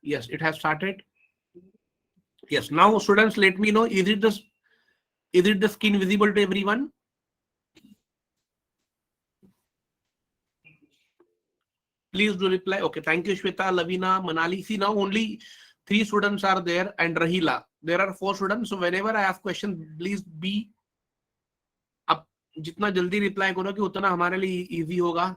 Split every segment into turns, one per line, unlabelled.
Yes, it has started. Yes, now students, let me know, is it the screen visible to everyone? Please do reply. Okay, thank you, Shweta, Lavina, Manali. See, now only 3 students are there and Rahila. There are 4 students. So whenever I ask questions, please be up. जितना जल्दी reply करोगे उतना हमारे लिए easy होगा.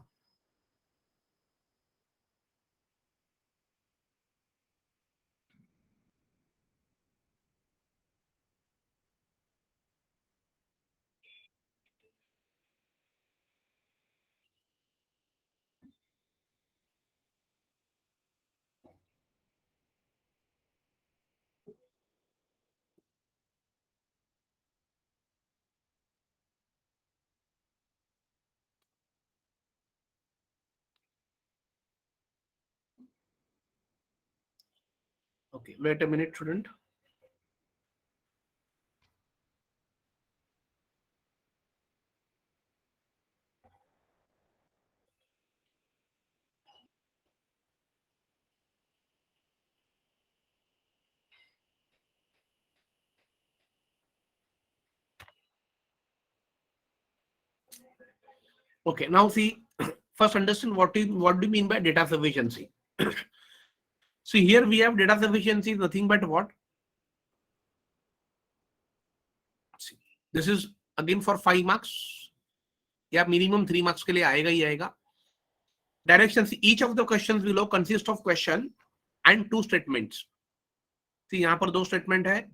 Okay, wait a minute, student. Okay, now see, first understand what do you mean by data sufficiency. See, here we have data sufficiency is nothing but what? See, this is again for 5 marks. या minimum 3 marks के लिए आएगा ही आएगा. Directions, each of the questions below consist of question and 2 statements. See, यहाँ पर 2 statement है.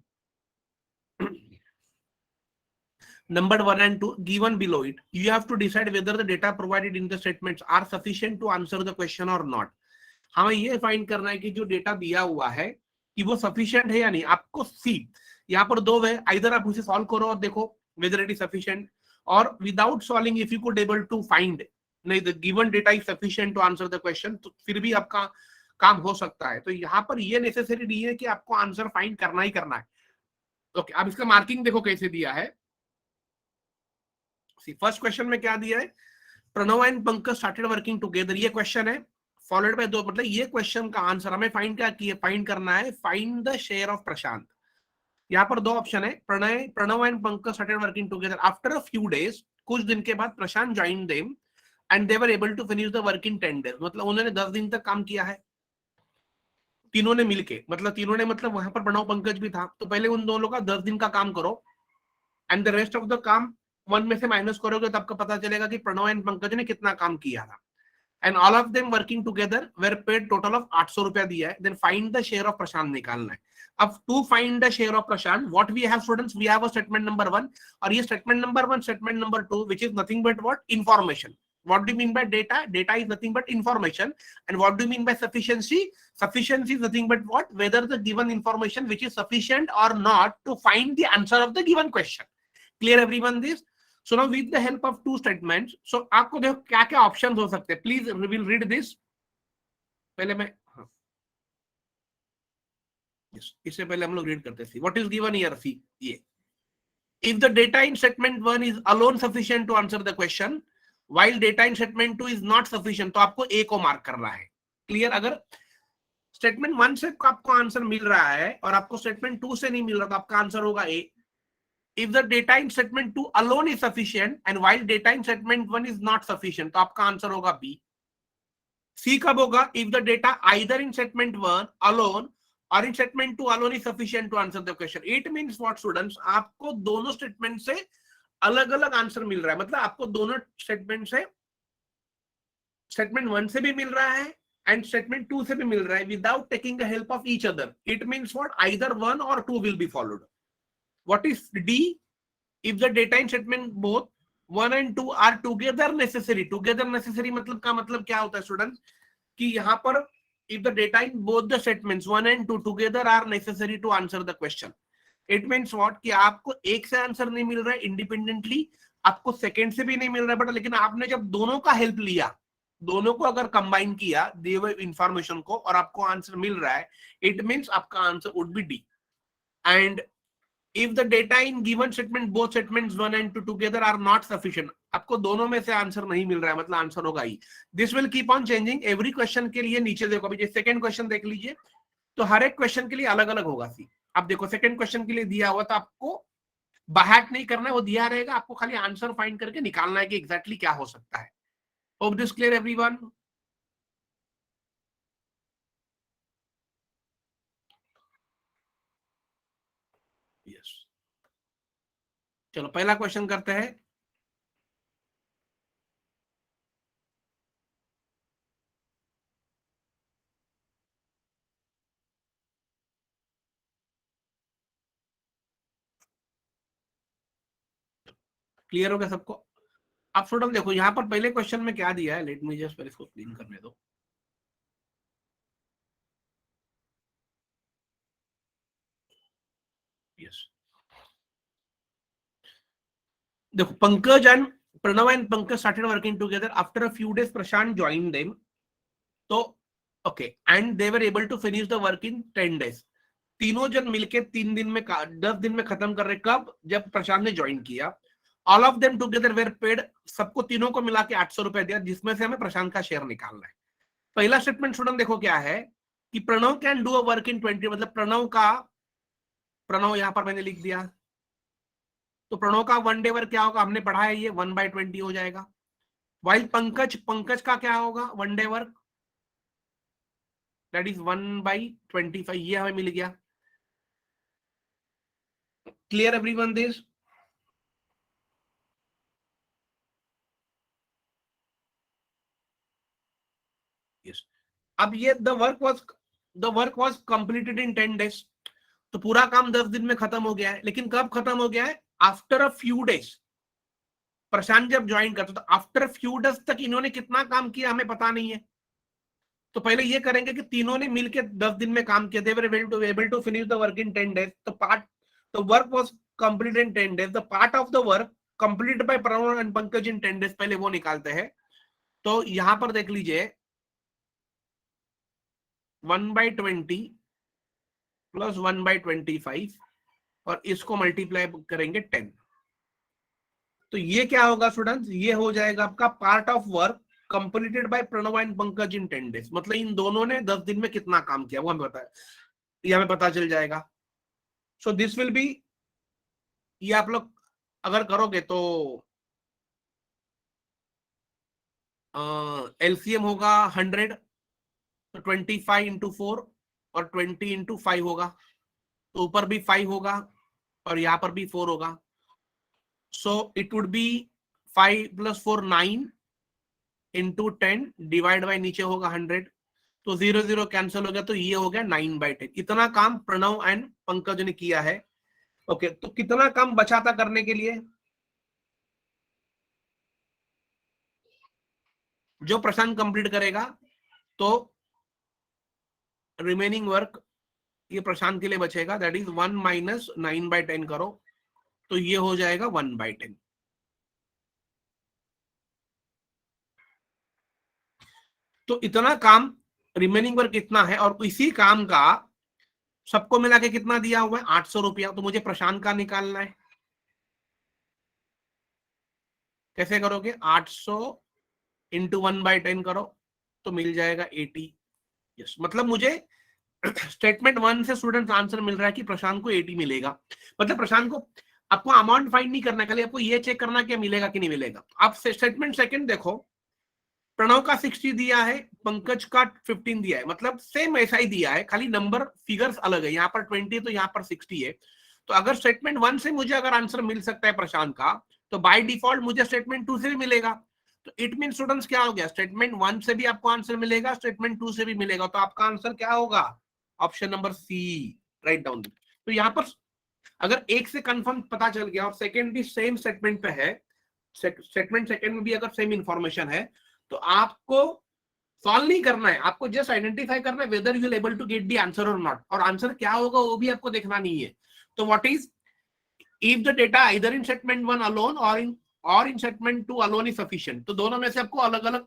Number 1 and 2 given below it. You have to decide whether the data provided in the statements are sufficient to answer the question or not. हमें ये find करना है कि जो data दिया हुआ है कि वो सफिशिएंट है या नहीं. आपको सी यहाँ पर 2 है, आइदर आप उसे सॉल्व करो और देखो whether it is sufficient, और without solving if you could able to find नहीं the given data is sufficient to answer the question, तो फिर भी आपका काम हो सकता है. तो यहाँ पर ये नेसेसरी नहीं है कि आपको आंसर फाइंड करना ही करना है. ओके, अब इसका मार्किंग देखो कैसे दिया है. फर्स्ट क्वेश्चन में क्या दिया है, Pranav and Pankaj started working together. ये क्वेश्चन है, फॉलोड बाय 2, मतलब ये क्वेश्चन का आंसर हमें फाइंड करना है, find the share of Prashant. यहाँ पर 2 ऑप्शन है, Pranav and Pankaj started working together after a few days. कुछ दिन के बाद Prashant joined them and they were able to finish the work in 10 days. मतलब उन्होंने 10 दिन तक काम किया है तीनों ने मिलके. मतलब वहां पर प्रणव पंकज भी था. तो पहले उन दोनों का 10 दिन का काम करो and the rest of the काम 1 में से माइनस करोगे तो आपको पता चलेगा कि प्रणव एंड पंकज ने कितना काम किया था. And all of them working together were paid total of 800 रुपया दिया है. Then find the share of Prashant निकालना है. अब to find the share of Prashant what we have students, we have a statement number 1 और ये statement number 1 statement number 2 which is nothing but what, information. What do you mean by data? Data is nothing but information. And what do you mean by sufficiency? Sufficiency is nothing but what? Whether the given information which is sufficient or not to find the answer of the given question. Clear everyone this? So now with the help of 2 statements, so आपको देखो क्या क्या options हो सकते हैं. Please will read this. पहले मैं इससे पहले हम लोग रीड करते थे. व्हाट इज गिवन हियर, सी ये, if the data in statement 1 is alone sufficient to answer the question while data in statement 2 is not sufficient, तो आपको A को मार्क करना है. क्लियर? अगर स्टेटमेंट 1 से आपको आंसर मिल रहा है और आपको स्टेटमेंट 2 से नहीं मिल रहा तो आपका आंसर होगा A. If the data in statement 2 alone is sufficient and while data in statement 1 is not sufficient, तो आपका आंसर होगा B. C कब होगा? If the data either in statement 1 alone or in statement 2 alone is sufficient to answer the question. It means what students, आपको दोनों statement से अलग अलग आंसर मिल रहा है. मतलब आपको दोनों स्टेटमेंट से, स्टेटमेंट 1 से भी मिल रहा है एंड स्टेटमेंट 2 से भी मिल रहा है without taking the help of each other. It means what, either 1 और 2 will be followed. What is D? If the data in statement both 1 and 2 are together necessary. Together necessary मतलब का मतलब क्या होता है स्टूडेंट्स, कि यहाँ पर if the data in both the statements 1 and 2 together are necessary to answer the question. It means what, कि आपको एक से आंसर नहीं मिल रहा है इंडिपेंडेंटली, आपको सेकंड से भी नहीं मिल रहा है, बट लेकिन आपने जब दोनों का हेल्प लिया, दोनों को अगर कंबाइन किया दिए हुए इंफॉर्मेशन को और आपको आंसर मिल रहा है, इट मींस आपका answer would be D. And if the data in given statement both statements 1 and 2 together are not sufficient, आपको दोनों में से आंसर नहीं मिल रहा है, मतलब आंसर होगा ही. This will keep on changing every question के लिए. नीचे देखो, अभी सेकंड क्वेश्चन देख लीजिए. तो हर एक क्वेश्चन के लिए अलग अलग होगा सी। अब देखो सेकंड क्वेश्चन के लिए दिया हुआ तो आपको बाहर नहीं करना है, वो दिया रहेगा, आपको खाली आंसर फाइंड करके निकालना है कि एग्जैक्टली क्या हो सकता है। Hope this clear everyone? Yes, चलो पहला क्वेश्चन करते हैं। क्लियर हो गया सबको? आप स्टूडेंट देखो यहाँ पर पहले क्वेश्चन में क्या दिया है, लेट मी जस्ट पहले इसको क्लीन करने दो। यस, देखो Pankaj and Pranav and Pankaj started working together after a few days Prashant join them. तो okay, and they were able to finish the work in 10 days। तीनों जन मिलके 3 दिन में 10 दिन में खत्म कर रहे, कब? जब प्रशांत ने ज्वाइन किया। All of them together were paid, सबको तीनों को मिला के 800 रुपए दिया, जिसमें से हमें प्रशांत का शेयर निकालना है। पहला स्टेटमेंट स्टूडेंट देखो क्या है कि Pranav can do a work in 20, मतलब प्रणव का, प्रणव यहां पर मैंने लिख दिया, तो प्रणव का 1 डे वर्क क्या होगा, हमने पढ़ा है, ये 1/20 हो जाएगा। वाइल पंकज, पंकज का क्या होगा 1 डे वर्क, दैट इज 1/25, ये हमें मिल गया। Clear everyone this? यस, अब ये the work was completed in 10 days। तो पूरा काम 10 दिन में खत्म हो गया है, लेकिन कब खत्म हो गया है? After a few days. Prashant जब ज्वाइन करता तो आफ्टर फ्यू डेज तक इन्होंने कितना काम किया हमें पता नहीं है। तो पहले ये करेंगे कि तीनों ने मिलकर 10 दिन में काम किया, they were able to finish the work in 10 days। तो work was complete in 10 days, the part of the work complete by Pranav and Pankaj in 10 days, पहले वो निकालते हैं। तो यहां पर देख लीजिए 1/20 प्लस 1/25 और इसको मल्टीप्लाई करेंगे 10। तो ये क्या होगा स्टूडेंट्स, ये हो जाएगा आपका part of work completed by Pranav and Pankaj in 10 days, मतलब इन दोनों ने 10 दिन में कितना काम किया वो हमें पता है, ये हमें पता चल जाएगा। सो दिस विल बी, ये आप लोग अगर करोगे तो एलसीएम होगा 100, तो 25 × 4 और 20 × 5 होगा, तो ऊपर भी 5 होगा और यहाँ पर भी 4 होगा। So it would be 5 + 4 9 into 10 divide by नीचे होगा 100, तो 0 0 कैंसिल हो गया, तो ये हो गया 9/10। इतना काम प्रणव एंड पंकज ने किया है। ओके, तो कितना काम बचा था करने के लिए, जो प्रशांत कंप्लीट करेगा, तो रिमेनिंग वर्क ये प्रशांत के लिए बचेगा, दैट इज 1 - 9/10 करो, तो ये हो जाएगा 1/10। तो इतना काम रिमेनिंग वर्क इतना है, और इसी काम का सबको मिला के कितना दिया हुआ है 800 रुपया, तो मुझे प्रशांत का निकालना है। कैसे करोगे, 800 इंटू 1/10 करो, तो मिल जाएगा 80। यस, मतलब मुझे स्टेटमेंट 1 से स्टूडेंट आंसर मिल रहा है कि प्रशांत को 80 मिलेगा। मतलब प्रशांत को, आपको अमाउंट फाइंड नहीं करना, खाली आपको ये चेक करना कि मिलेगा कि नहीं मिलेगा। आप स्टेटमेंट सेकंड देखो, प्रणव का 60 दिया है, पंकज का 15 दिया है, मतलब सेम ऐसा ही दिया है, खाली नंबर फिगर्स अलग है, यहाँ पर 20 तो यहाँ पर 60 है। तो अगर स्टेटमेंट 1 से मुझे अगर आंसर मिल सकता है प्रशांत का, तो बाय डिफॉल्ट मुझे स्टेटमेंट 2 से भी मिलेगा। तो इट मीन स्टूडेंट्स क्या हो गया, स्टेटमेंट 1 से भी आपको आंसर मिलेगा, स्टेटमेंट 2 से भी मिलेगा, तो आपका आंसर क्या होगा, option number C, write down. तो यहाँ पर अगर एक से कंफर्म पता चल गया और सेकंड भी सेम स्टेटमेंट पे है, स्टेटमेंट सेकंड में भी अगर सेम इंफॉर्मेशन है, तो आपको सॉल्व नहीं करना है, आपको जस्ट आइडेंटिफाई करना है whether you able to get the answer और नॉट, और आंसर क्या होगा वो भी आपको देखना नहीं है। तो what is, if the data either in statement 1 alone और in statement 2 alone is sufficient, तो दोनों में से आपको अलग अलग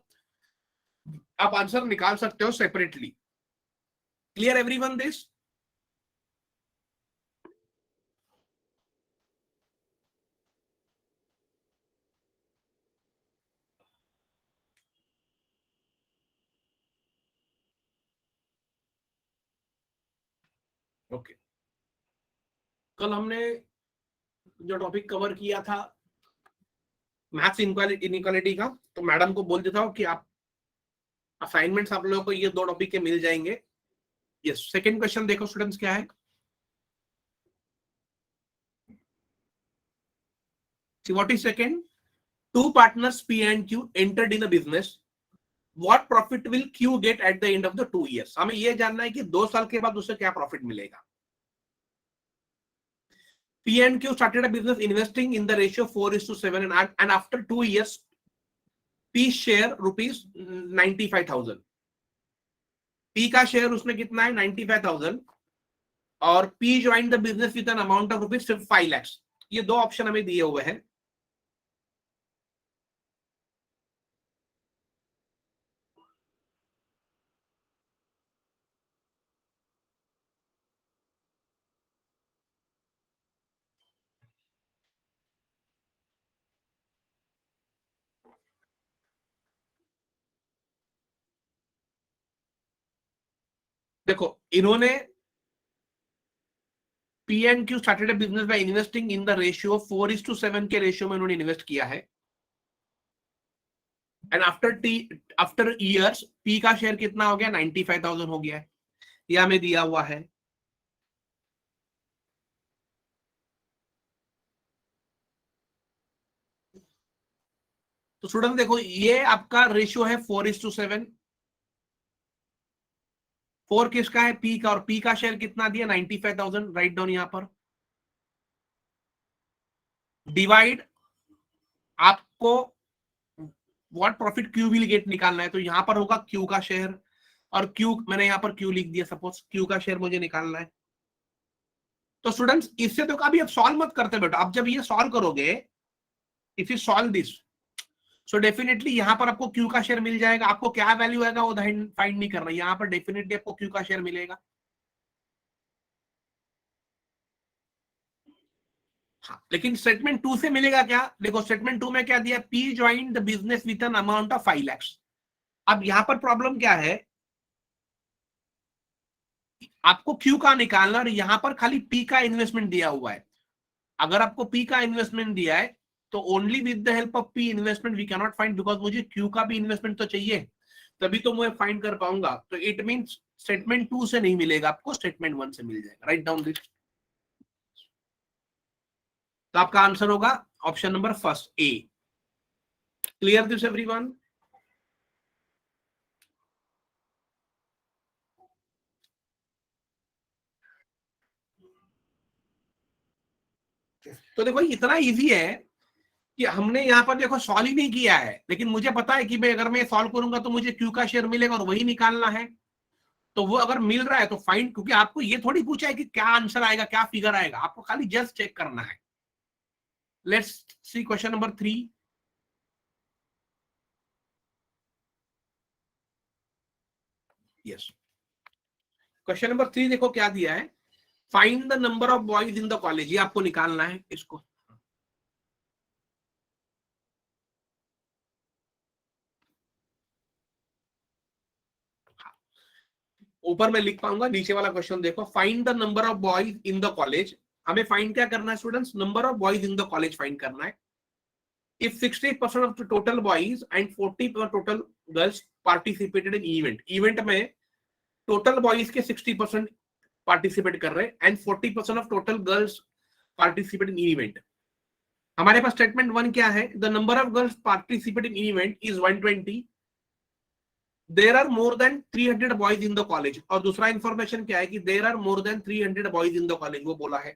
आप आंसर निकाल सकते हो separately. Clear everyone this? Okay, कल हमने जो टॉपिक कवर किया था मैथ्स इनइक्वालिटी का, तो मैडम को बोल देता हूँ कि आप असाइनमेंट्स आप लोगों को ये दो टॉपिक के मिल जाएंगे। यस, सेकंड क्वेश्चन देखो स्टूडेंट्स क्या है। See what is second? Two partners P and Q entered in a business. What profit will Q get at the end of the 2 years? हमें ये जानना है कि 2 साल के बाद उसे क्या प्रॉफिट मिलेगा। P and Q started a business investing in the ratio 4:7 and after 2 years P share rupees 95,000. P का शेयर उसने कितना है 95,000 और P joined the business with an amount of rupees 5 lakhs. ये दो ऑप्शन हमें दिए हुए हैं। देखो इन्होंने P and Q started a business by investing in the ratio 4:7 के रेशियो में उन्होंने इन्वेस्ट किया है। एंड आफ्टर ईयर्स P का शेयर कितना हो गया 95,000 हो गया है, ये हमें दिया हुआ है। तो स्टूडेंट देखो ये आपका रेशियो है 4:7। 4 किसका है P का, और P का शेयर कितना दिया 95,000, राइट डाउन यहां पर। डिवाइड आपको what profit Q will get निकालना है, तो यहां पर होगा Q का शेयर, और Q मैंने यहां पर Q लिख दिया, सपोज Q का शेयर मुझे निकालना है। तो स्टूडेंट्स इससे तो कभी आप सॉल्व मत करते बेटा, आप जब ये सॉल्व करोगे, if you solve this, so definitely यहां पर आपको Q का शेयर मिल जाएगा। आपको क्या वैल्यू आएगा वो फाइंड नहीं करना, यहां पर डेफिनेटली आपको Q का शेयर मिलेगा। हाँ, लेकिन स्टेटमेंट 2 से मिलेगा क्या, देखो स्टेटमेंट 2 में क्या दिया, P join the business with an amount of 5 lakhs। अब यहां पर प्रॉब्लम क्या है, आपको Q का निकालना और यहां पर खाली P का इन्वेस्टमेंट दिया हुआ है। अगर आपको P का इन्वेस्टमेंट दिया है तो only with the help of P investment we can not find, because मुझे Q का भी इन्वेस्टमेंट तो चाहिए, तभी तो मैं फाइंड कर पाऊंगा। तो इट मींस स्टेटमेंट 2 से नहीं मिलेगा आपको, स्टेटमेंट 1 से मिल जाएगा। Write down this. तो आपका आंसर होगा option number first A. Clear this everyone? तो देखो इतना इजी है कि हमने यहाँ पर देखो सॉल्व ही नहीं किया है, लेकिन मुझे पता है कि भाई अगर मैं सॉल्व करूंगा तो मुझे Q का शेयर मिलेगा और वही निकालना है। तो वो अगर मिल रहा है तो फाइंड, क्योंकि आपको ये थोड़ी पूछा है कि क्या आंसर आएगा, क्या फिगर आएगा, आपको खाली जस्ट चेक करना है। Let's see question number 3। Yes, question number 3 देखो क्या दिया है, find the number of boys in the college. ये आपको निकालना है इसको। ऊपर मैं लिख पाऊंगा, नीचे वाला क्वेश्चन देखो, find the number of boys in the college. हमें फाइंड क्या करना है students, number of boys in the college find करना है। If 60% of the total boys and 40% total girls participated in event में total boys के 60% participate कर रहे हैं and 40% of total girls participate in event। हमारे पास स्टेटमेंट 1 क्या है, the number of girls participate in event is 120, there are more than 300 boys in the college। और दूसरा इंफॉर्मेशन क्या है कि there are more than 300 boys in the college, वो बोला है।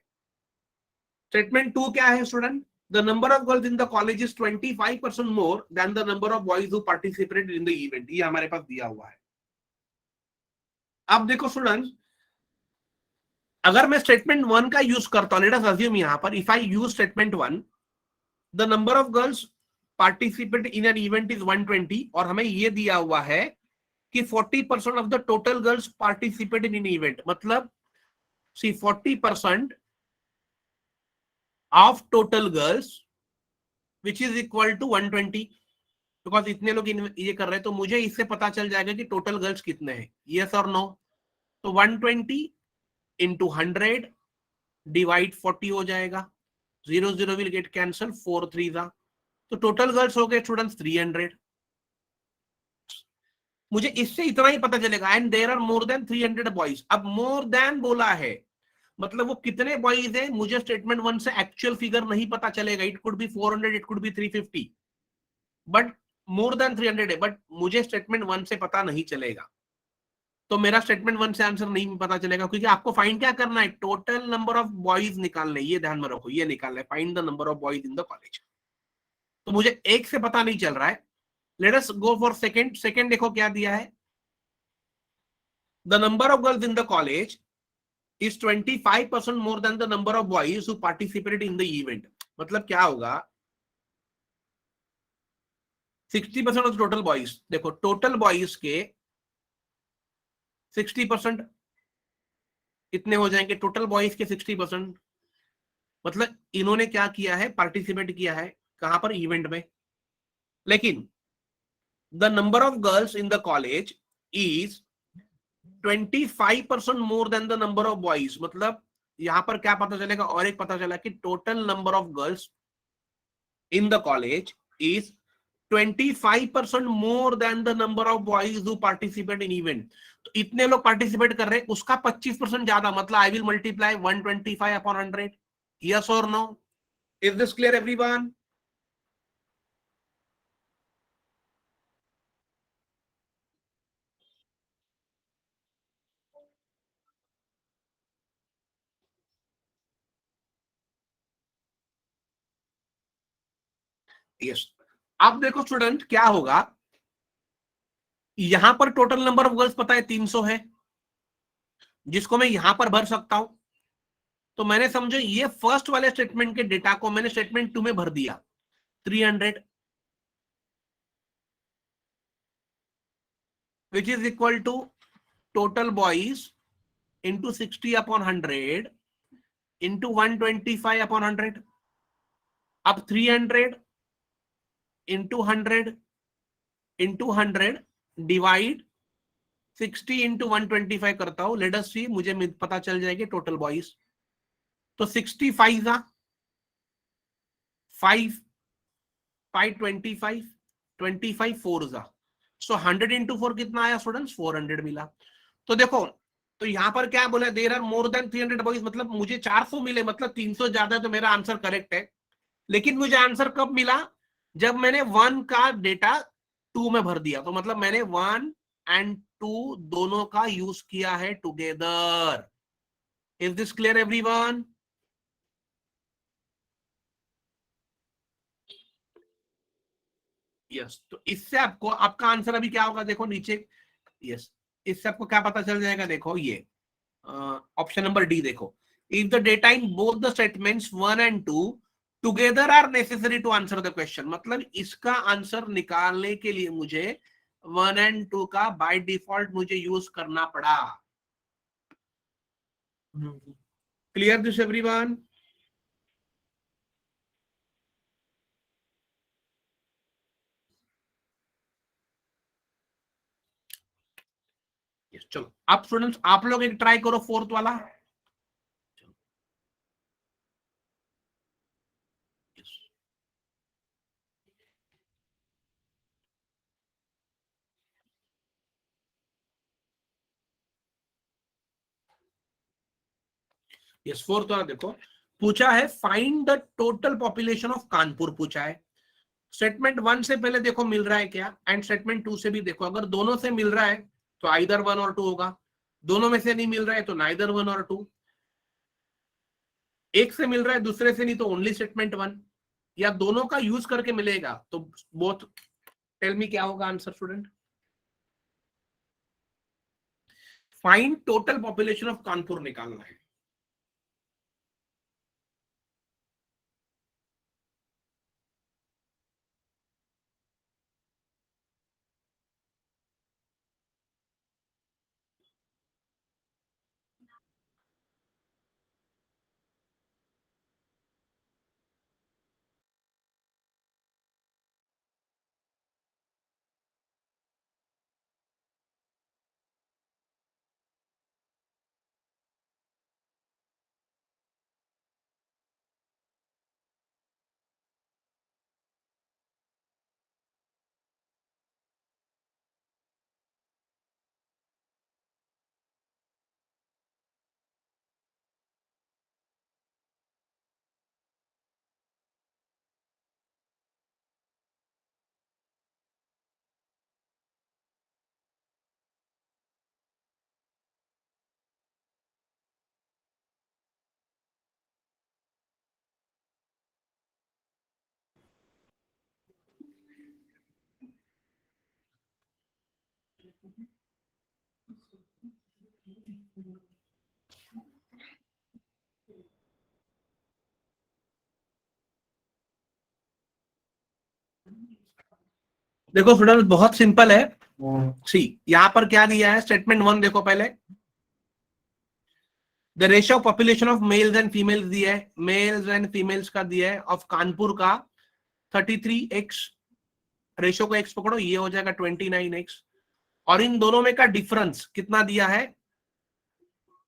स्टेटमेंट 2 क्या है student, the number of girls in the college is 25% more than the number of boys who participated in the event। ये हमारे पास दिया हुआ है। अब देखो स्टूडेंट्स, अगर मैं स्टेटमेंट 1 का यूज करता हूं, लेट अस अज्यूम यहां पर if I use statement 1, the number of girls participate in an event is 120, और हमें ये दिया हुआ है कि 40% of the total girls participate in event, मतलब see 40% of total girls which is equal to 120, because इतने लोग ये कर रहे हैं, तो मुझे इससे पता चल जाएगा कि टोटल गर्ल्स कितने हैं। यस और नो? तो 120 इंटू 100 डिवाइड 40 हो जाएगा, 0 0 विल गेट कैंसल, 4 3 था, तो टोटल गर्ल्स हो गए स्टूडेंट्स 300। मुझे इससे इतना ही पता चलेगा, and there are more than 300 boys. अब मोर देन बोला है मतलब वो कितने बॉयज है, मुझे स्टेटमेंट 1 से एक्चुअल फिगर नहीं पता चलेगा, it could be 400, it could be 350, but more than 300 है, बट मुझे स्टेटमेंट 1 से पता नहीं चलेगा, तो मेरा स्टेटमेंट 1 से आंसर नहीं पता चलेगा, क्योंकि आपको फाइंड क्या करना है, टोटल नंबर ऑफ बॉयज निकालने, ये ध्यान में रखो, ये निकालना है, find the number of boys in the college. तो मुझे एक से पता नहीं चल रहा है, let us go for second. Second देखो क्या दिया है, the number of girls in the college is 25% more than the number of boys who participated in the event। मतलब क्या होगा, 60% ऑफ टोटल बॉयज, देखो टोटल बॉयज के 60% कितने हो जाएंगे, टोटल बॉयज के 60%, मतलब इन्होंने क्या किया है, पार्टिसिपेट किया है कहां पर, इवेंट में। लेकिन the number of girls in the college is 25% more than the number of boys, मतलब यहां पर क्या पता चलेगा, और एक पता चला कि total number of girls in the college is 25% more than the number of boys who participate in event। तो इतने लोग पार्टिसिपेट कर रहे हैं, उसका 25% ज्यादा, मतलब I will multiply 125 upon 100। Yes और no, is this clear everyone? Yes. अब देखो स्टूडेंट क्या होगा, यहां पर टोटल नंबर ऑफ गर्ल्स पता है 300 है, जिसको मैं यहां पर भर सकता हूं। तो मैंने समझो ये फर्स्ट वाले स्टेटमेंट के डेटा को मैंने स्टेटमेंट 2 में भर दिया, 300, which is equal to total boys into 60 upon 100 into 125 upon 100। अब 300 into 100 into 100 डिवाइड 60 into 125 करता हूं, लेट अस सी, मुझे पता चल जाएगी टोटल बॉयज। तो 65 था, 5 5 25 25 4 था, सो 100 into 4 कितना आया स्टूडेंट्स, 400 मिला। तो देखो, तो यहां पर क्या बोला, there are more than 300 boys, मतलब मुझे 400 मिले, मतलब 300 ज्यादा है, तो मेरा आंसर करेक्ट है। लेकिन मुझे आंसर कब मिला, जब मैंने 1 का डेटा 2 में भर दिया, तो मतलब मैंने 1 एंड 2 दोनों का यूज किया है together. Is this clear everyone? Yes. तो इससे आपको आपका आंसर अभी क्या होगा, देखो नीचे। यस। इससे आपको क्या पता चल जाएगा, देखो ये ऑप्शन नंबर डी देखो, if the data in both the statements 1 and 2 together are necessary to answer the question, मतलब इसका आंसर निकालने के लिए मुझे 1 एंड 2 का बाय डिफॉल्ट मुझे यूज करना पड़ा। Clear this everyone? यस। चलो अब स्टूडेंट्स आप लोग एक ट्राई करो फोर्थ वाला। यस। यस, फोर्थ वाला देखो, पूछा है find the total population of Kanpur, पूछा है। स्टेटमेंट 1 से पहले देखो मिल रहा है क्या, एंड स्टेटमेंट 2 से भी देखो, अगर दोनों से मिल रहा है तो आइदर 1 और 2 होगा, दोनों में से नहीं मिल रहा है तो नाइदर 1 और 2, एक से मिल रहा है दूसरे से नहीं तो ओनली स्टेटमेंट 1, या दोनों का यूज करके मिलेगा तो बोथ। टेल मी क्या होगा answer student? Find total population of Kanpur निकालना है। देखो स्टूडेंट बहुत सिंपल है। सी यहां पर क्या दिया है, स्टेटमेंट वन देखो पहले, the ratio of population of males and females दिया है, मेल्स एंड फीमेल्स का दिया है, ऑफ कानपुर का 33x, रेशियो को x पकड़ो, ये हो जाएगा 29x, और इन दोनों में का डिफरेंस कितना दिया है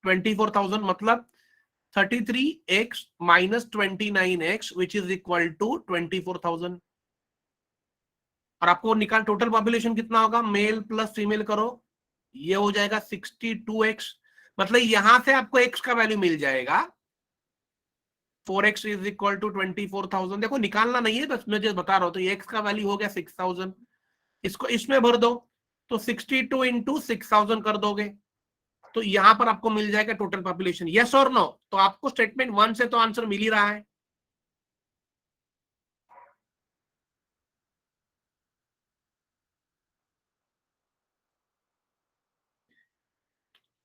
24,000, मतलब 33x minus 29x which is equal to 24,000। और आपको निकाल टोटल पॉपुलेशन कितना होगा, मेल प्लस फीमेल करो, ये हो जाएगा 62x, मतलब यहां से आपको x का वैल्यू मिल जाएगा 4x इज इक्वल टू 24,000। देखो निकालना नहीं है, बस मैं जो बता रहा हूं, तो ये x का वैल्यू हो गया 6,000, इसको इसमें भर दो, तो 62 इंटू 6,000 कर दोगे, तो यहां पर आपको मिल जाएगा टोटल पॉपुलेशन। यस और नो? तो आपको स्टेटमेंट वन से तो आंसर मिल ही रहा है।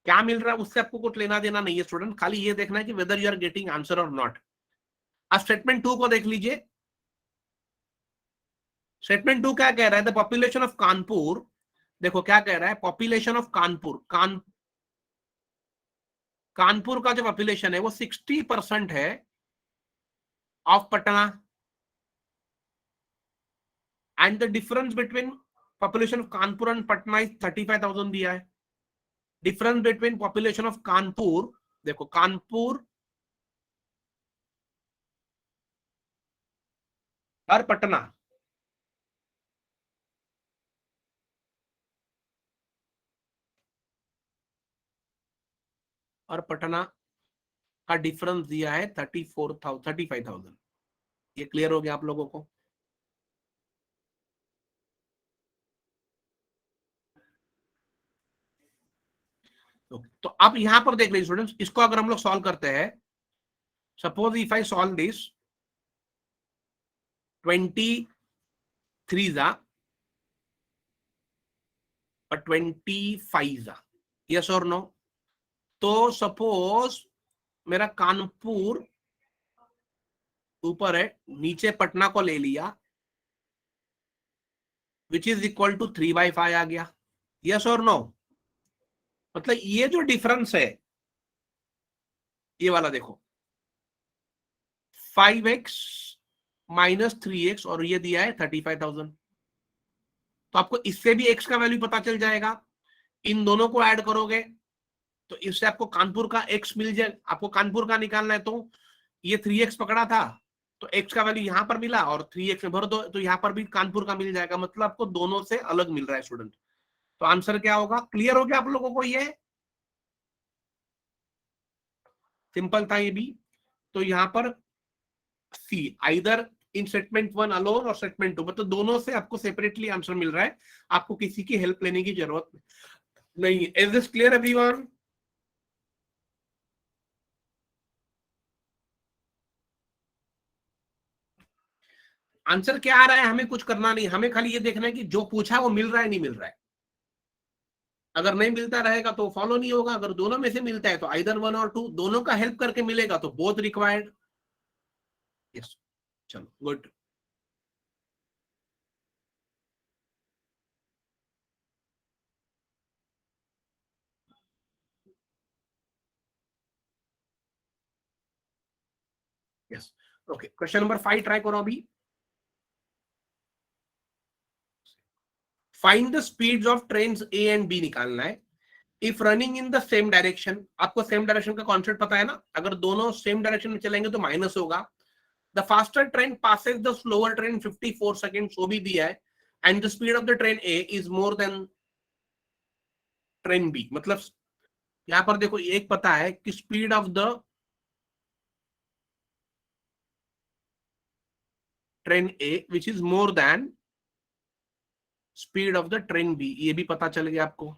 क्या मिल रहा है उससे आपको कुछ लेना देना नहीं है स्टूडेंट, खाली ये देखना है कि whether you are getting answer और नॉट। अब स्टेटमेंट टू को देख लीजिए। स्टेटमेंट टू क्या कह रहा है, द पॉपुलेशन ऑफ कानपुर, देखो क्या कह रहा है, पॉपुलेशन ऑफ कानपुर, कानपुर का जो पॉपुलेशन है वो 60% है of Patna, and the difference between population of Kanpur and Patna is 35,000 दिया है। Difference between population of Kanpur, देखो कानपुर और पटना, और पटना का डिफरेंस दिया है 35,000। ये क्लियर हो गया आप लोगों को? तो अब यहां पर देख लीजिए स्टूडेंट्स, इसको अगर हम लोग सॉल्व करते हैं, suppose if I solve this 23 जा और 25 जा, यस और नो? तो सपोज मेरा कानपुर ऊपर है, नीचे पटना को ले लिया, विच इज इक्वल टू 3/5 आ गया, यस और नो? मतलब ये जो डिफरेंस है, ये वाला देखो 5x माइनस 3x, और ये दिया है 35,000, तो आपको इससे भी x का वैल्यू पता चल जाएगा। इन दोनों को ऐड करोगे तो इससे आपको कानपुर का x मिल जाए, आपको कानपुर का निकालना है, तो ये 3x पकड़ा था, तो x का वैल्यू यहां पर मिला, और 3x में भर दो तो यहां पर भी कानपुर का मिल जाएगा, मतलब आपको दोनों से अलग मिल रहा है स्टूडेंट। तो आंसर क्या होगा, क्लियर हो गया आप लोगों को? ये सिंपल था ये भी। तो यहां पर see either in statement one alone और स्टेटमेंट टू, मतलब दोनों से आपको सेपरेटली आंसर मिल रहा है, आपको किसी की हेल्प लेने की जरूरत नहीं है। Is this clear everyone? Answer क्या आ रहा है हमें कुछ करना नहीं, हमें खाली ये देखना है कि जो पूछा वो मिल रहा है नहीं मिल रहा है। अगर नहीं मिलता रहेगा तो फॉलो नहीं होगा, अगर दोनों में से मिलता है तो आइदर वन और टू, दोनों का हेल्प करके मिलेगा तो बोथ रिक्वायर्ड। यस, चलो good. Yes, okay, question number 5 try करो अभी। Find the speeds of trains A and B निकालना है, if running in the same direction. आपको सेम डायरेक्शन का कॉन्सेप्ट पता है ना, अगर दोनों सेम डायरेक्शन में चलेंगे तो माइनस होगा। The faster train passes the slower train 54 second, वो भी दिया है, and the speed of the train A is more than train B. मतलब यहां पर देखो एक पता है कि speed of the train A which is more than speed of the train B, ये भी पता चल गया आपको।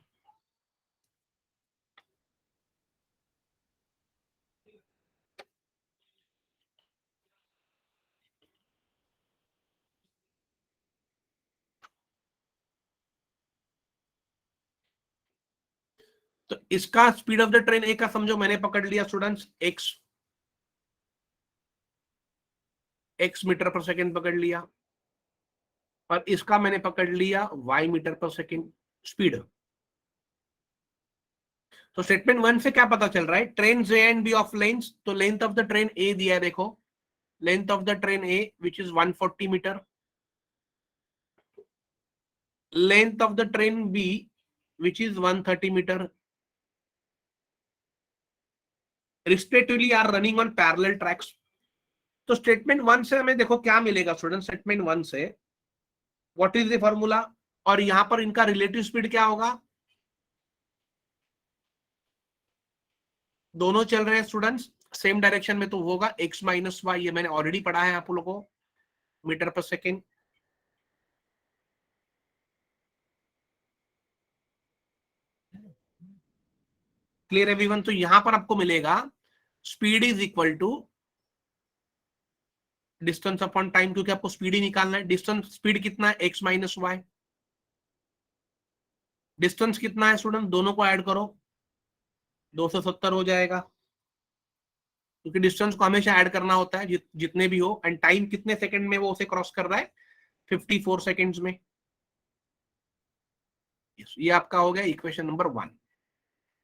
तो इसका speed of the train A का समझो मैंने पकड़ लिया स्टूडेंट्स एक्स मीटर पर सेकेंड पकड़ लिया, और इसका मैंने पकड़ लिया वाई मीटर पर सेकेंड स्पीड। तो स्टेटमेंट वन से क्या पता चल रहा है, train A and B of length, तो length of the train A दिया है, देखो length of the train A which is 140 metre, length of the train B which is 130 metre, respectively are running on parallel tracks. तो statement one से हमें देखो क्या मिलेगा स्टूडेंट, स्टेटमेंट वन से व्हाट इज द फॉर्मूला, और यहां पर इनका रिलेटिव स्पीड क्या होगा, दोनों चल रहे हैं स्टूडेंट्स सेम डायरेक्शन में, तो होगा एक्स माइनस वाई, ये मैंने ऑलरेडी पढ़ा है आप लोगों को, मीटर पर सेकेंड। क्लियर एवरीवन, तो यहां पर आपको मिलेगा speed is equal to distance upon time, क्योंकि आपको स्पीड ही निकालना है। डिस्टेंस स्पीड कितना है, एक्स माइनस वाई, डिस्टेंस कितना है स्टूडेंट, दोनों को ऐड करो 270 हो जाएगा, क्योंकि डिस्टेंस को हमेशा ऐड करना होता है जितने भी हो, एंड टाइम कितने सेकंड में वो उसे क्रॉस कर रहा है, 54 सेकंड्स में। ये आपका हो गया equation number one.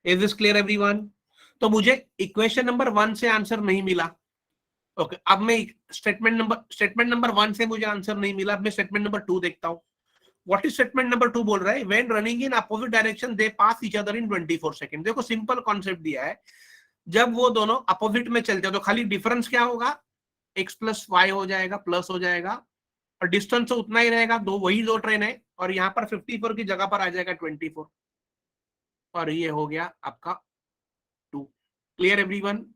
Is this clear everyone? तो मुझे इक्वेशन नंबर वन से आंसर नहीं मिला। ओके अब मैं स्टेटमेंट नंबर वन से मुझे आंसर नहीं मिला, अब मैं स्टेटमेंट नंबर टू देखता हूँ। What is statement number two बोल रहा है, when running in opposite direction they pass each other in 24 second. देखो सिंपल कॉन्सेप्ट दिया है, जब वो दोनों अपोजिट में चलते हैं तो खाली डिफरेंस क्या होगा, एक्स प्लस वाई हो जाएगा, प्लस हो जाएगा, और डिस्टेंस तो उतना ही रहेगा, वही दो ट्रेन है, और यहाँ पर 54 की जगह पर आ जाएगा 24, और ये हो गया आपका two. Clear everyone?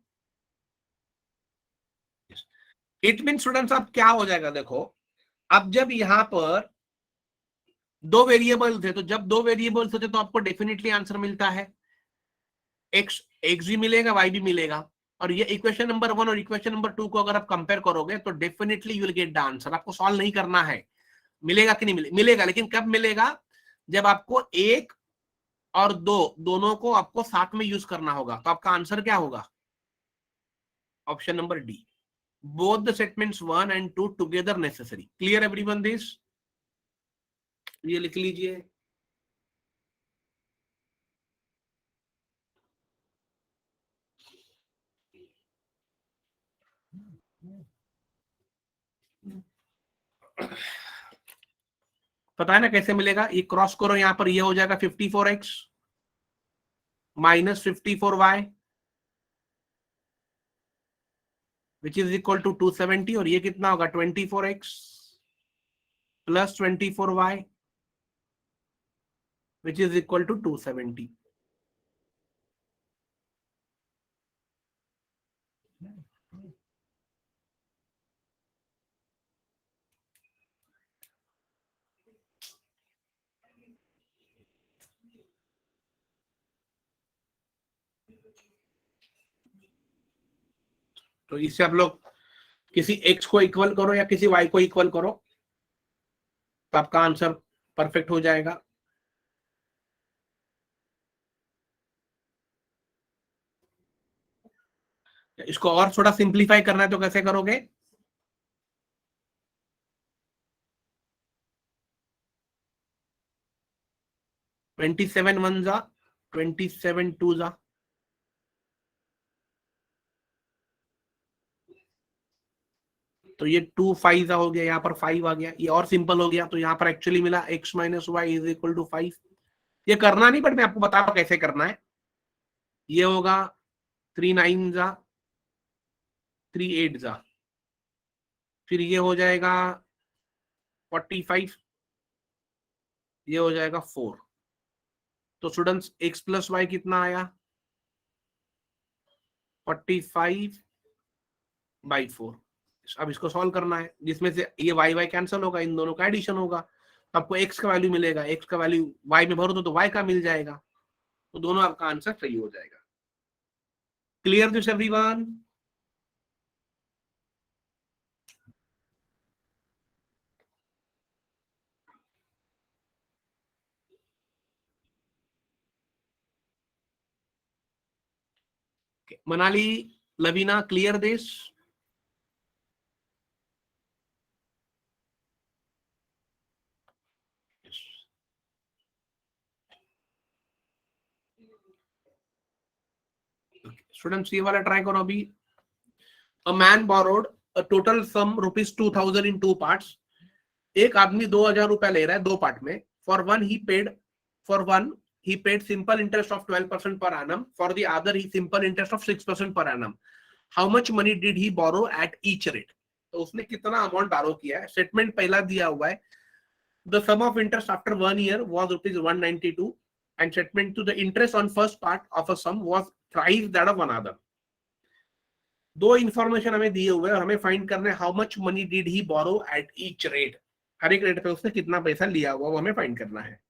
It mean students अब क्या हो जाएगा, देखो अब जब यहाँ पर दो वेरिएबल थे, तो जब दो वेरिएबल्स होते तो आपको डेफिनेटली आंसर मिलता है, एक्स एक्स भी मिलेगा, वाई भी मिलेगा। और ये इक्वेशन नंबर वन और इक्वेशन नंबर टू को अगर आप कंपेयर करोगे तो definitely you will get the answer. आपको सॉल्व नहीं करना है, मिलेगा कि नहीं मिलेगा, लेकिन कब मिलेगा, जब आपको एक और दो दोनों को आपको साथ में यूज करना होगा। तो आपका आंसर क्या होगा, option number D, both the statements one and to together necessary. Clear everyone this? ये लिख लीजिए। पता है ना कैसे मिलेगा, ये क्रॉस करो, यहां पर ये हो जाएगा 54x minus 54y which is equal to 270, और ये कितना होगा 24x plus 24y which is equal to 270। तो इससे आप लोग किसी x को इक्वल करो या किसी y को इक्वल करो, तो आपका आंसर परफेक्ट हो जाएगा। इसको और थोड़ा सिंप्लीफाई करना है तो कैसे करोगे, 27 वन जा 27 टू जा, तो ये 2 5 हो गया, यहाँ पर 5 आ गया, ये और सिंपल हो गया। तो यहाँ पर एक्चुअली मिला x minus Y is equal to 5। ये करना नहीं, बट मैं आपको बता रहा हूं कैसे करना है। ये होगा 3 9 जा 3 8 जा, फिर ये हो जाएगा 45, ये हो जाएगा 4। तो स्टूडेंट्स x प्लस वाई कितना आया, 45/4। अब इसको सॉल्व करना है, जिसमें से ये वाई वाई कैंसिल होगा, इन दोनों का एडिशन होगा, तो आपको x का वैल्यू मिलेगा, x का वैल्यू y में भरो तो y का मिल जाएगा, तो दोनों आपका आंसर सही हो जाएगा। Clear this everyone? Manali, Lavina, clear this? Students ये वाला ट्राई करो अभी. A man borrowed a total sum rupees 2000 in two parts. एक आदमी 2000 रुपया ले रहा है दो पार्ट में. For one he paid simple interest of 12% per annum. For the other he simple interest of 6% per annum. How much money did he borrow at each rate? तो उसने कितना अमाउंट बारो किया है. स्टेटमेंट पहला दिया हुआ है. The sum of interest after 1 year was rupees 192 and statement to the interest on first part of a sum was thrice that of another. दो इंफॉर्मेशन हमें दिए हुए और हमें फाइंड करना है how much money did he borrow at each rate. हर एक रेट पे उसने कितना पैसा लिया हुआ वो हमें फाइंड करना है.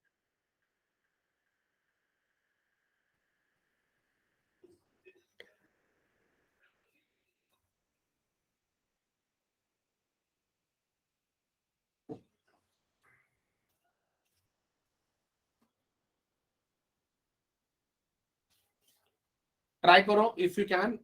ट्राई करो if you can.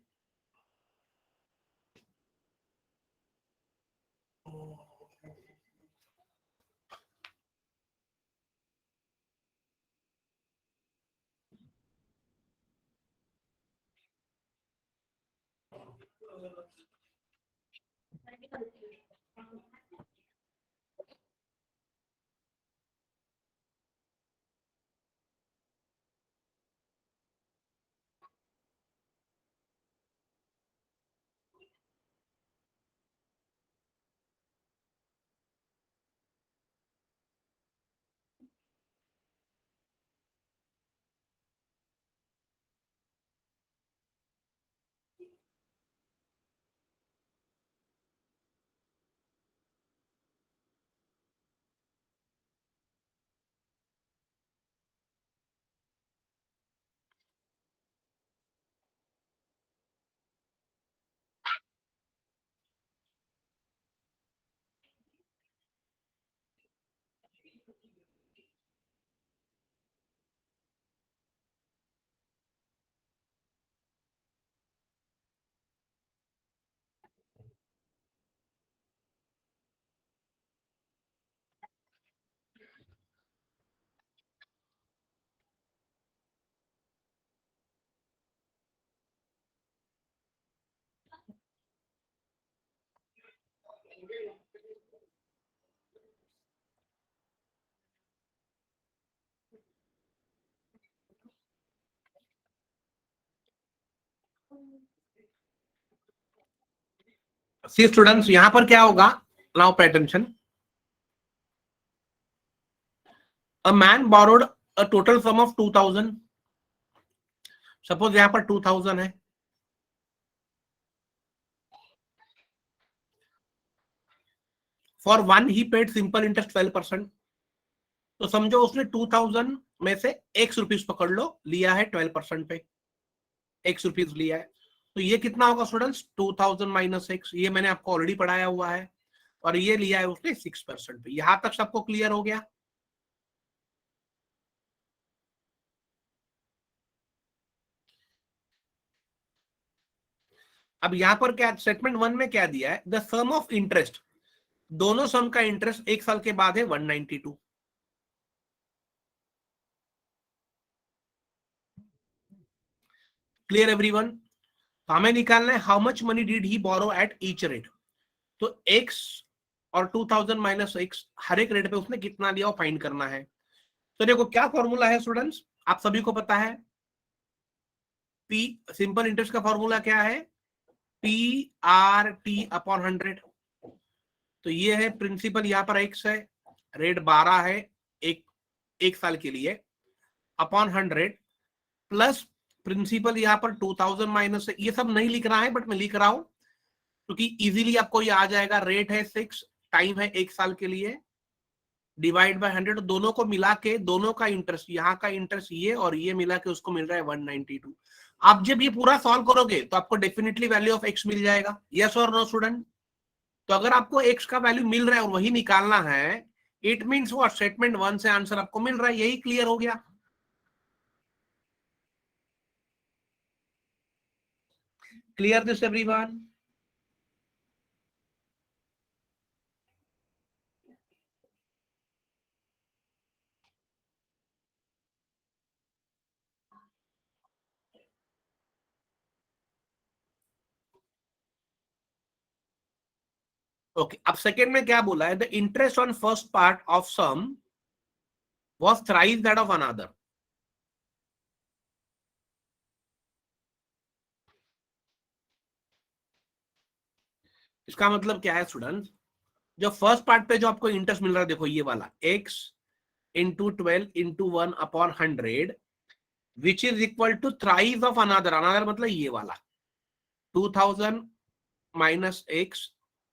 See students यहां पर क्या होगा. Now pay attention. A man borrowed a total sum of 2000. Suppose यहां पर 2000 है. For one he paid simple interest 12%. तो समझो उसने 2000 में से एक्स रुपीज पकड़ लो लिया है 12% पे. एक्स रुपीज लिया है. तो ये कितना होगा स्टूडेंट्स. 2000 minus x. ये मैंने आपको ऑलरेडी पढ़ाया हुआ है. और ये लिया है उसने 6% पे. यहां तक सबको क्लियर हो गया. अब यहां पर क्या स्टेटमेंट वन में क्या दिया है. The sum of interest. दोनों सम का इंटरेस्ट एक साल के बाद है 192. Clear everyone. तो हमें निकालना है how much money did he borrow at each rate. तो एक्स और 2000 माइनस एक्स हर एक रेट पे उसने कितना लिया वो फाइंड करना है. तो देखो क्या फॉर्मूला है स्टूडेंट्स. आप सभी को पता है. पी सिंपल इंटरेस्ट का फॉर्मूला क्या है. P R T upon 100. तो ये है प्रिंसिपल. यहां पर एक्स है. रेट 12 है. एक साल के लिए अपॉन 100 प्लस प्रिंसिपल यहां पर 2000 माइनस है. ये सब नहीं लिख रहा है बट मैं लिख रहा हूं क्योंकि इजीली आपको ये आ जाएगा. रेट है 6. टाइम है एक साल के लिए. Divide by 100. दोनों को मिला के दोनों का इंटरेस्ट यहाँ का इंटरेस्ट ये और ये मिला के उसको मिल रहा है 192. आप जब ये पूरा सॉल्व करोगे तो आपको डेफिनेटली वैल्यू ऑफ एक्स मिल जाएगा. यस और नो स्टूडेंट. तो अगर आपको एक्स का वैल्यू मिल रहा है और वही निकालना है इट मीन्स वो स्टेटमेंट वन से आंसर आपको मिल रहा है. यही क्लियर हो गया. Clear this everyone? ओके, अब सेकेंड में क्या बोला है? The interest on first part of sum was thrice that of another. इसका मतलब क्या है स्टूडेंट? जो फर्स्ट पार्ट पे जो आपको इंटरेस्ट मिल रहा है, देखो ये वाला x into 12 into 1/100 which is equal to thrice of another. Another मतलब ये वाला 2000 minus x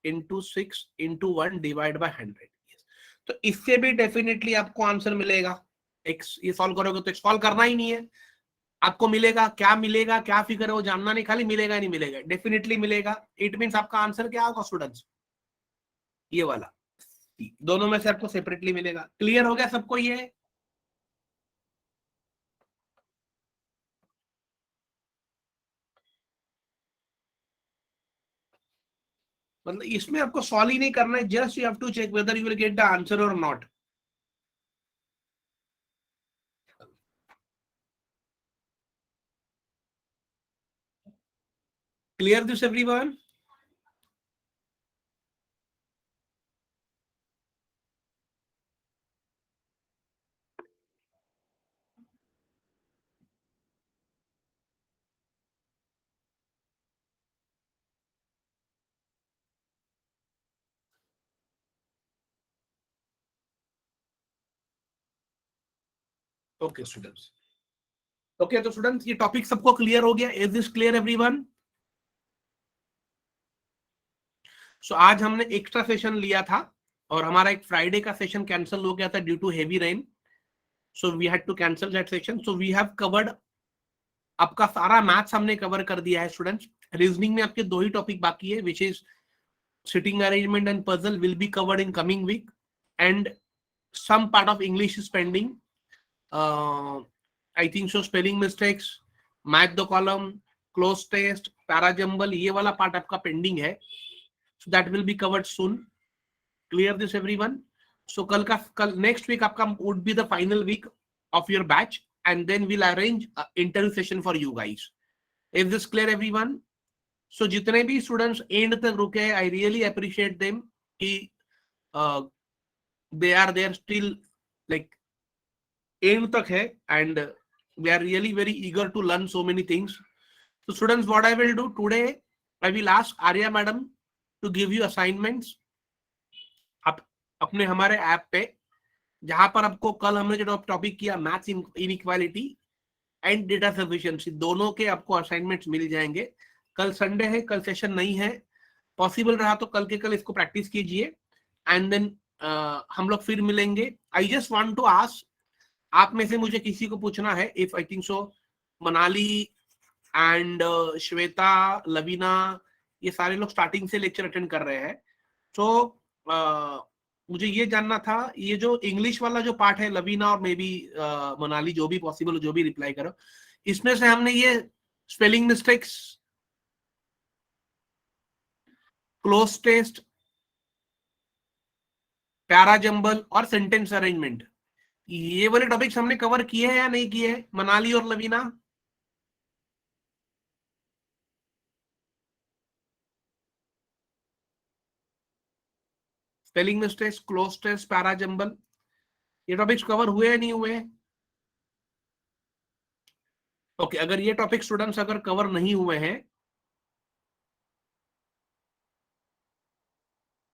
into 6 into 1 divide by 100. तो इससे भी डेफिनेटली आपको आंसर मिलेगा. x ये सॉल्व करोगे तो सॉल्व करना ही नहीं है, आपको मिलेगा. क्या मिलेगा, क्या फिगर है वो जानना नहीं, खाली मिलेगा नहीं मिलेगा, डेफिनेटली मिलेगा. इट मींस आपका आंसर क्या होगा स्टूडेंट्स? ये वाला. दोनों में से आपको सेपरेटली मिलेगा. क्लियर हो गया सबको ये? मतलब इसमें आपको सॉल्व ही नहीं करना है, just you have to check whether you will get the answer और not. Clear this everyone? Okay students. Okay तो स्टूडेंट्स ये टॉपिक सबको क्लियर हो गया? Is this clear everyone? So आज हमने एक्स्ट्रा सेशन लिया था और हमारा एक फ्राइडे का सेशन कैंसिल हो गया था due to heavy rain. So we had to cancel that session. So we have covered, आपका सारा मैथ्स हमने कवर कर दिया है स्टूडेंट्स. रीजनिंग में आपके दो ही टॉपिक बाकी है, which is sitting arrangement and puzzle will be covered in coming week, and some part of English is pending. I think so. Spelling mistakes, match the column, close test, parajumble, ये वाला part आपका pending है. So that will be covered soon. Clear this everyone? So कल next week आपका would be the final week of your batch, and then we'll arrange interview session for you guys. Is this clear everyone? So जितने भी students end तक रुके, I really appreciate them कि they are there still like end tak hai, and we are really very eager to learn so many things. So students, what I will do today, I will ask Arya madam to give you assignments. आप अपने हमारे app पे, जहां पर आपको कल हमने जो टॉपिक किया maths inequality and data sufficiency, दोनों के आपको असाइनमेंट्स मिल जाएंगे. कल संडे है, कल सेशन नहीं है. पॉसिबल रहा तो कल के कल इसको प्रैक्टिस कीजिए, एंड देन हम लोग फिर मिलेंगे. I just want to ask, आप में से मुझे किसी को पूछना है, if I think so Manali and Shweta, Lavina, ये सारे लोग स्टार्टिंग से लेक्चर अटेंड कर रहे हैं. तो मुझे ये जानना था, ये जो इंग्लिश वाला जो पार्ट है, लवीना और मे बी मनाली, जो भी पॉसिबल हो, जो भी रिप्लाई करो, इसमें से हमने ये spelling mistakes, cloze test, parajumble और सेंटेंस अरेंजमेंट, ये वाले टॉपिक्स हमने कवर किए हैं या नहीं किए हैं, मनाली और Lavina? Spelling mistakes, cloze test, parajumble, ये टॉपिक्स कवर हुए या नहीं हुए? ओके, अगर ये टॉपिक स्टूडेंट्स अगर कवर नहीं हुए हैं